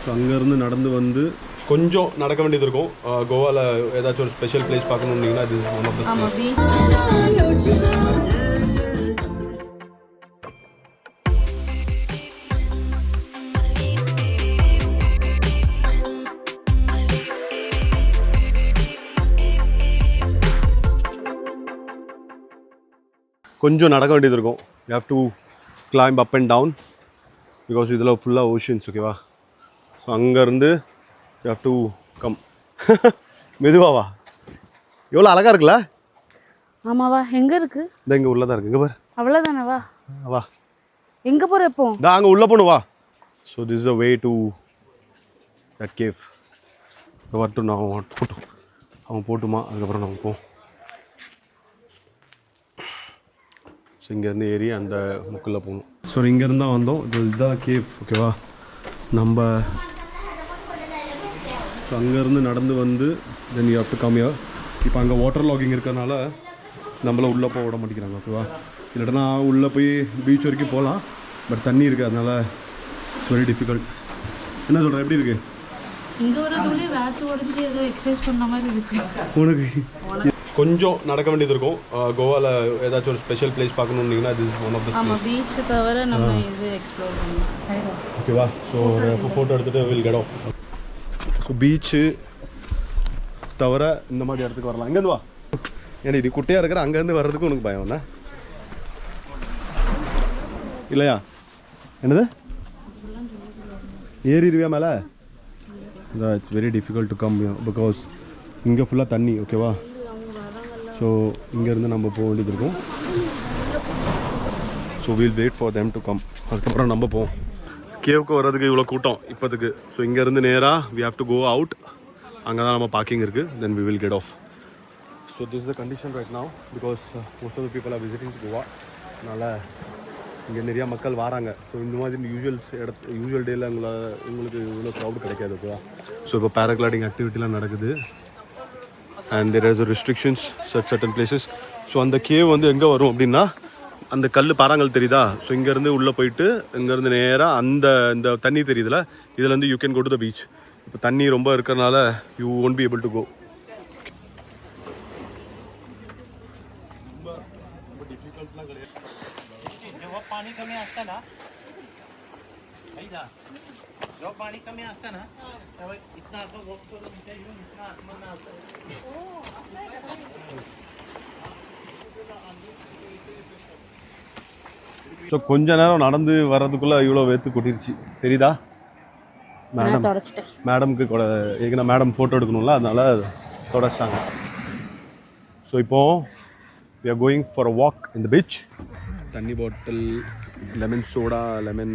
So அங்கேருந்து நடந்து வந்து கொஞ்சம் நடக்க வேண்டியது இருக்கும். கோவாவில் ஏதாச்சும் ஒரு ஸ்பெஷல் பிளேஸ் பார்க்கணுன்னீங்கன்னா இது ஒன் ஆஃப் த பிளேஸ். கொஞ்சம் நடக்க வேண்டியது இருக்கும். You have to climb up and down because இதில் ஃபுல்லாக ஓஷன்ஸ். ஓகேவா? ஸோ அங்கேருந்து யூ ஹேவ் டு கம். மெதுவாவா? எவ்வளோ அழகாக இருக்குல்ல? ஆமாவா? எங்கே இருக்குது? இந்த இங்கே உள்ளதாக இருக்குது. இங்கே பாரு. அவ்வளோதானே? வா வா. எங்கே போகிற இப்போ? நான் அங்கே உள்ளே போகணும். வா. So this is a way to that cave. வரட்டும், நான் போட்டோம் அவன் போட்டுமா, அதுக்கப்புறம் நம்ம போவோம். ஸோ இங்கேருந்து ஏறி அந்த முக்கில் போகணும். ஸோ இங்கேருந்து தான் வந்தோம். இதுதான் கேவ். ஓகேவா? நம்ம ஸோ அங்கேருந்து நடந்து வந்து then you have to come here. இப்போ அங்கே வாட்டர் லாகிங் இருக்கிறதுனால நம்மள உள்ளே போக விட மாட்டேங்கிறாங்க. ஓகேவா? இல்லைன்னா உள்ளே போய் பீச் வரைக்கும் போகலாம், பட் தண்ணி இருக்குது, அதனால இட்ஸ் வெரி டிஃபிகல்ட். என்ன சொல்கிறேன்? எப்படி இருக்குது? இங்கே வரதுலேயே வேச்சு உடஞ்சி ஏதோ எக்ஸசைஸ் பண்ண மாதிரி இருக்குது உனக்கு. கொஞ்சம் நடக்க வேண்டியது இருக்கும். கோவாவில் ஏதாச்சும் ஒரு ஸ்பெஷல் பிளேஸ் பார்க்கணுன்னீங்கன்னா இது one of the place. Beach தவிர நம்ம இது எக்ஸ்ப்ளோர் பண்ணலாம். ஓகேவா? ஸோ ஃபோட்டோ எடுத்துகிட்டு will get off. So beach தவிர இந்த மாதிரி இடத்துக்கு வரலாம். இங்கேருந்து வா. ஏன்னா இது குட்டையாக இருக்கிற அங்கேருந்து வர்றதுக்கு உனக்கு பயம் என்ன இல்லையா? என்னது ஏறிடுவியா மேலே? It's very difficult to come because இங்கே ஃபுல்லாக தண்ணி. ஓகேவா? ஸோ இங்கேருந்து நம்ம போக வேண்டியது இருக்கும். So we'll wait for them to come. அதுக்கப்புறம் நம்ம போவோம். கேவுக்கு வர்றதுக்கு இவ்வளோ கூட்டம் இப்போதுக்கு. ஸோ இங்கேருந்து நேராக we have to go out. அங்கே தான் நம்ம பார்க்கிங் இருக்குது. Then we will get off. So this is the condition right now because most of the people are visiting Goa. அதனால் இங்கே நிறையா மக்கள் வராங்க. ஸோ இந்த மாதிரி யூஸ்வல் டேயில் உங்களுக்கு இவ்வளோ க்ரௌட் கிடைக்காது. ஓகேவா? ஸோ இப்போ பேராகிளைடிங் ஆக்டிவிட்டிலாம் நடக்குது. And there is restrictions at certain places. So அந்த கேவ் வந்து எங்கே வரும் அப்படின்னா, அந்த கல் பாறாங்கல் தெரியுதா? ஸோ இங்கேருந்து உள்ளே போயிட்டு இங்கேருந்து நேராக இந்த தண்ணி தெரியுதுல, இதுலேருந்து you can go to the beach. இப்போ தண்ணி ரொம்ப இருக்கிறனால you won't be able to go. पाणी कमी असतं ना तेव्हा इथं असं वॉक करून इथे येऊन इथं आतमध्ये असतं. ஸோ கொஞ்ச நேரம் நடந்து வர்றதுக்குள்ளே இவ்வளோ வேர்த்து கொட்டிருச்சு. தெரியுதா? மேடம்க்கு கூட ஏன்னா மேடம் ஃபோட்டோ எடுக்கணும்ல, அதனால தொடச்சிட்டாங்க. ஸோ இப்போது we are going for a walk in the beach. தண்ணி பாட்டில், லெமன் சோடா, லெமன்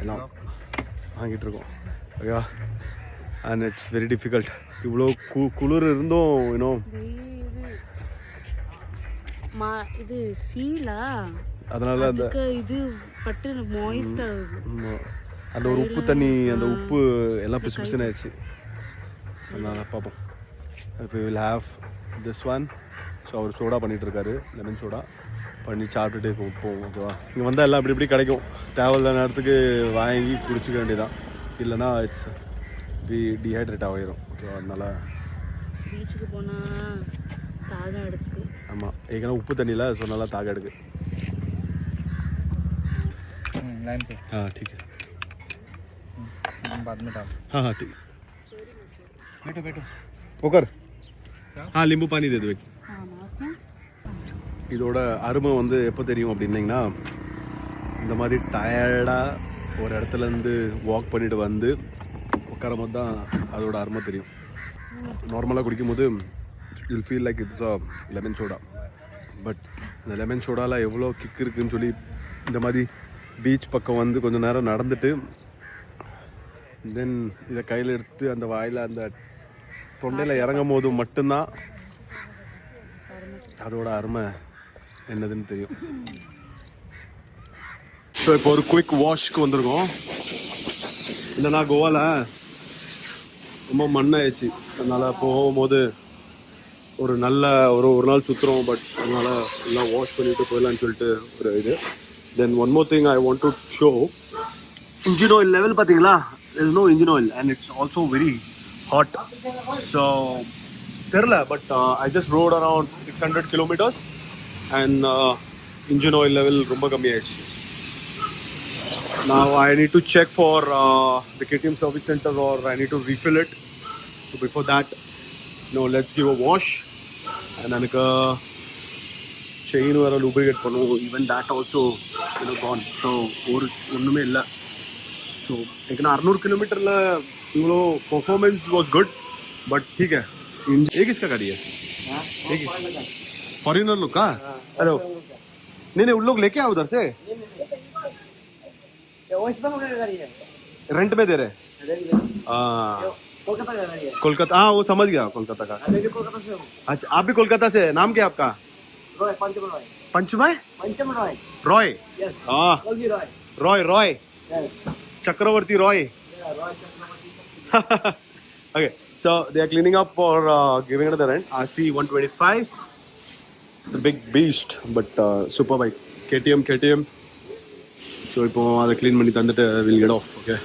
எல்லாம் வாங்கிட்டு இருக்கோம். ஓகேவா? And it's very difficult. இவ்வளோ குளிர் இருந்தும் இன்னும் இது சீலா, அதனால அந்த இது பட்டு மாய்ஸ்ட் ஆகுது. அந்த ஒரு உப்பு தண்ணி, அந்த உப்பு எல்லாம் பிசு பிசுன்னு ஆயிடுச்சு. அதனால பார்ப்போம். இப்போ will have this one. So அவர் சோடா பண்ணிகிட்ருக்காரு, லெமன் சோடா பண்ணி சாப்பிட்டுட்டு போவோம். ஓகேவா? இங்கே வந்தால் எல்லாம் இப்படி இப்படி கிடைக்கும். தேவையில்ல நேரத்துக்கு வாங்கி குடிச்சிக்க வேண்டியதான். இல்லைனா இட்ஸ் டீஹைட்ரேட் ஆகிடும். ஓகேவா? அதனால பீச்சுக்கு போனால் தாகம் எடுக்கு. ஆமாம், ஏற்கனவே உப்பு தண்ணியில் ஸோ நல்லா தாகம் எடுக்கு. हाँ ठीक है, बाद में डाल. हाँ हाँ ठीक. बैठो बैठो पोकर. हाँ नींबू पानी दे दो एक. இதோட அருமை வந்து எப்போ தெரியும் அப்படின்னீங்கன்னா, இந்த மாதிரி டயர்டாக ஒரு இடத்துலேருந்து வாக் பண்ணிட்டு வந்து உட்காரும் போது தான் அதோட அருமை தெரியும். நார்மலாக குடிக்கும்போது you'll feel like it's a lemon soda. But இந்த லெமன் சோடாவில் எவ்வளோ கிக் இருக்குதுன்னு சொல்லி இந்த மாதிரி பீச் பக்கம் வந்து கொஞ்சம் நேரம் நடந்துட்டு தென் இதை கையில் எடுத்து அந்த வாயில் அந்த தொண்டையில் இறங்கும் போது மட்டும்தான் அதோட அருமை என்னதுன்னு தெரியும். ஸோ இப்போ ஒரு குயிக் வாஷ்க்கு வந்திருக்கோம். இல்லைன்னா கோவாவில் ரொம்ப மண்ணாயிடுச்சு. அதனால் போகும்போது ஒரு நல்ல ஒரு நாள் சுற்றுறோம். பட் அதனால் எல்லாம் வாஷ் பண்ணிவிட்டு போயிடலான்னு சொல்லிட்டு ஒரு இது. Then one more thing I want to show. Engine oil level பார்த்தீங்களா? there's no engine oil and it's also very hot. So terla, but I just rode around 600 kilometers and engine oil level rumba kammi aayichu. Now I need to check for the KTM service center or I need to refill it. So before that, let's give a wash and then chain or lubricate pannu. Even that also gone. So onnume illa. So 600 kilometer la performance was good, but ठीक है. ये किसका गाड़ी है? Foreigner लोग का? Hello. नहीं उन लोग लेके आओ उधर से. रेंट में दे रहे. कोलकाता. हाँ वो समझ गया कोलकाता का. अच्छा आप भी कोलकाता से. नाम क्या आपका? पंचमय. रॉय. हाँ रॉय चक्रवर्ती Roy. Okay, so they are cleaning up for giving it the rent. RC 125, the big beast, but super bike. KTM. So இப்போ அதை க்ளீன் பண்ணி தந்துட்டு we'll get off. Okay.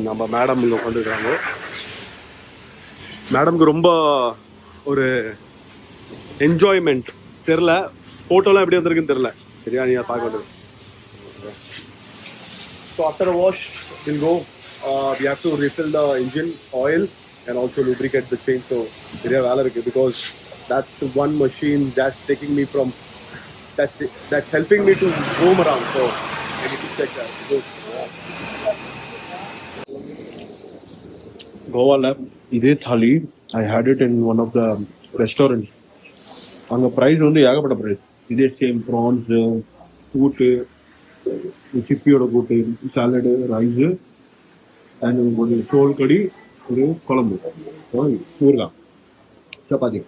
நம்ம மேடம் இங்கே உட்காந்துருக்காங்க. மேடம்க்கு ரொம்ப ஒரு என்ஜாய்மெண்ட் தெரில. ஃபோட்டோலாம் எப்படி வந்திருக்குன்னு தெரில. சரியா நீங்கள் பார்க்க வந்தது. So after a wash we'll go. We have to refill the engine oil and also lubricate the chain. So because that's the one machine that's taking me from that's helping me to roam around. So I need to check that. Goa lab. Idhe thali I had it in one of the restaurants. Anga price only yagapata price. Idhe same prawns, food, chippy oda gote, salad, rice. And soul curry, Colombo, Urga, chapati.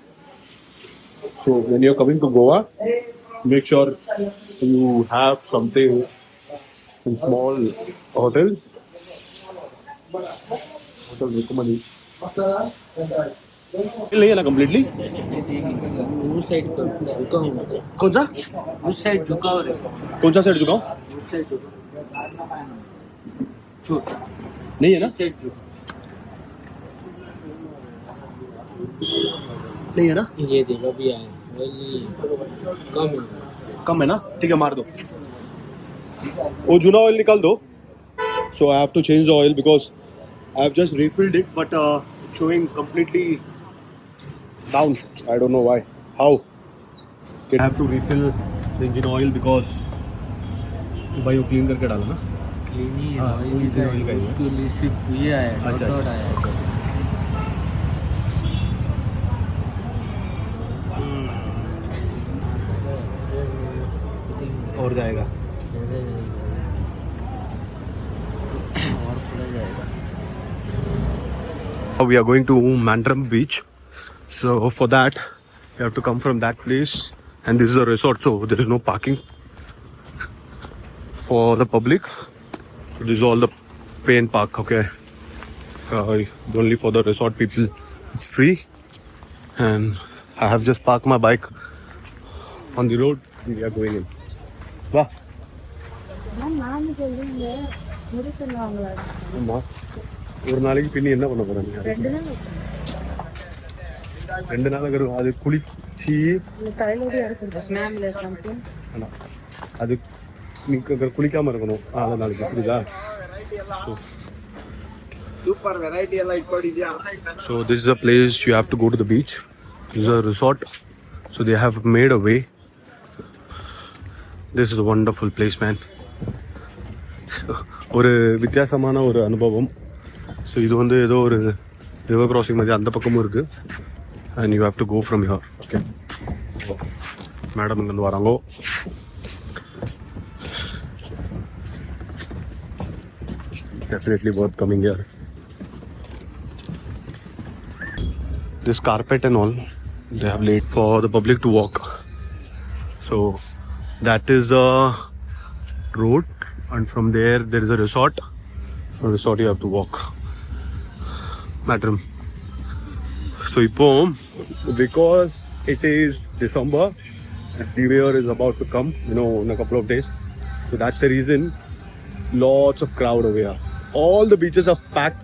So when you're coming to Goa, make sure you have something in small hotels. Completely? उस side पर झुका हूँ. कौन सा? उस side झुका हो रे. कौन सा साइड झुकाऊं? उस साइड झुक. नहीं है ना? साइड झुक. नहीं है ना? ये देखो अभी आए. कम है ना? ठीक है मार दो. वो जूना ऑयल निकाल दो. So I have to change the oil because I have just refilled it, but it's showing completely down. I don't know why. How? I have to refill the engine oil because भाई वो clean करके डालो ना. Clean ही हाँ, oil का उसके लिए सिर्फ ये आया. अच्छा आया. और जाएगा. और खुला जाएगा. We are going to Mandram beach. So for that, you have to come from that place. And this is a resort, so there is no parking for the public. So this is all the pay and park, okay? Only for the resort people, it's free. And I have just parked my bike on the road. And we are going in. Wow. ஒரு நாளைக்கு பின்னி என்ன பண்ண போறாங்க? 2 நாள் அது குளிச்சு அது நீங்க குளிக்காம இருக்கணும். அத நாளைக்கு புரியுதா? சூப்பர் வெரைட்டி எல்லாம் இட்கொடியா. So this is a place you have to go to the beach. This is a resort. So they have made a way. This is a wonderful place, man. ஒரு வித்தியாசமான ஒரு அனுபவம். ஸோ இது வந்து ஏதோ ஒரு river crossing மாதிரி அந்த பக்கமும் இருக்குது. And you have to go from here. Okay madam இங்கேருந்து வராங்கோ. Definitely worth coming here. This carpet and all they have laid for the public to walk. So that is a road, and from there is a resort. From resort you have to walk. Madam. So because it is December and New Year is about to come, in a couple of days. So that's the reason lots of crowd over here. all the beaches are packed.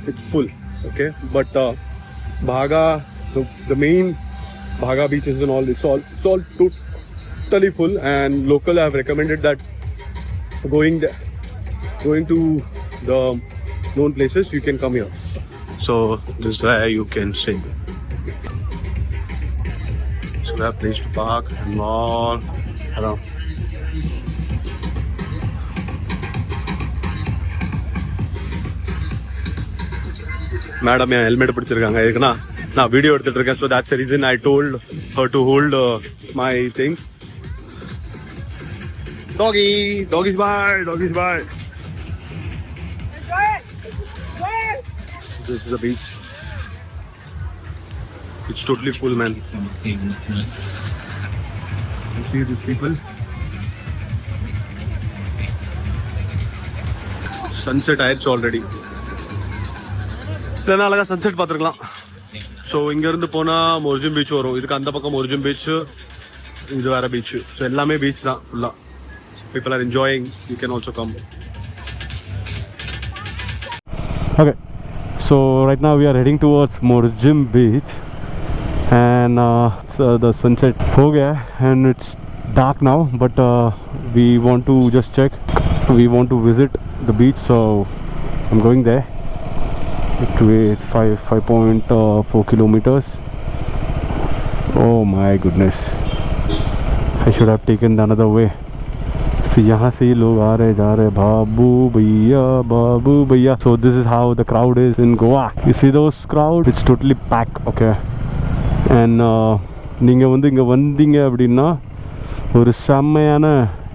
It's full. Okay, but Bhaga, the main Bhaga beaches and all, it's all totally full. And local have recommended that going to the known places, you can come here. So this is where you can stay. So we have place to park and all around. Madam, my helmet பிடிச்சிருக்காங்க. இதுக்குனா நான் video எடுத்துட்டு இருக்கேன். So that's the reason I told her to hold my things. Doggies bye. This is the beach. It's totally full, man. You see these people? Sunset ஆயிடுச்சு already. இல்லைனா அழகா sunset பார்த்துருக்கலாம். So இங்கேருந்து போனால் மொர்ஜும் பீச் வரும். இதுக்கு அந்த பக்கம் மொர்ஜும் பீச், இது வேற பீச். ஸோ எல்லாமே பீச் தான் ஃபுல்லாக. People are enjoying. You can also come. Okay, so right now we are heading towards Morjim Beach, and the sunset ho gaya and it's dark now. But we want to just check. We want to visit the beach, so I'm going there. It's 5.4 kilometers. Oh my goodness! I should have taken another way. So यहाँ से लोग आ रहे जा रहे बाबू भैया. So this is how the crowd is in Goa. You see those crowd? It's totally packed. Okay. And நீங்கள் வந்து இங்கே வந்தீங்க அப்படின்னா ஒரு செம்மையான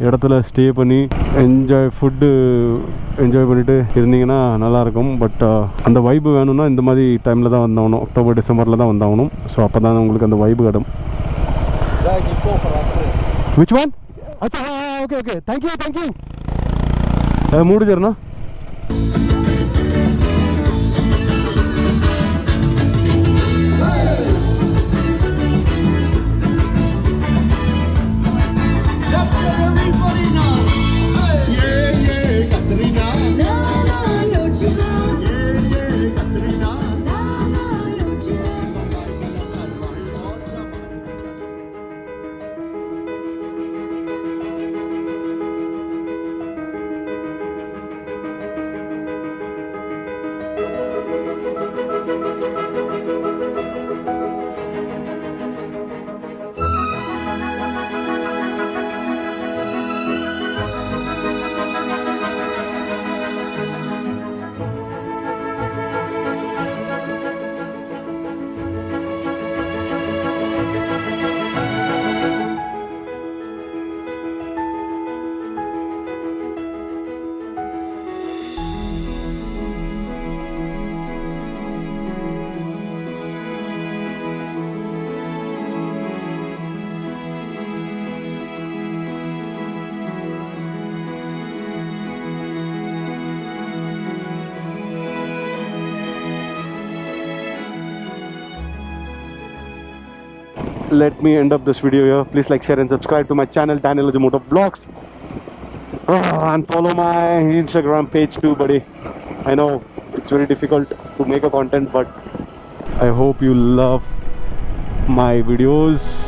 இடத்துல ஸ்டே பண்ணி ஃபுட்டு என்ஜாய் பண்ணிட்டு இருந்தீங்கன்னா நல்லாயிருக்கும். பட் அந்த வைப்பு வேணும்னா இந்த மாதிரி டைமில் தான் வந்தாகணும். அக்டோபர் டிசம்பரில் தான் வந்தாகணும். ஸோ அப்போ தான் உங்களுக்கு அந்த வைப்பு கிடும். Which one? अच्छा हाँ ओके थैंक यू मूड जरना. Let me end up this video here. Please like, share and subscribe to my channel, Daniel Moto Vlogs. And follow my Instagram page too, buddy. I know it's very difficult to make a content, but I hope you love my videos.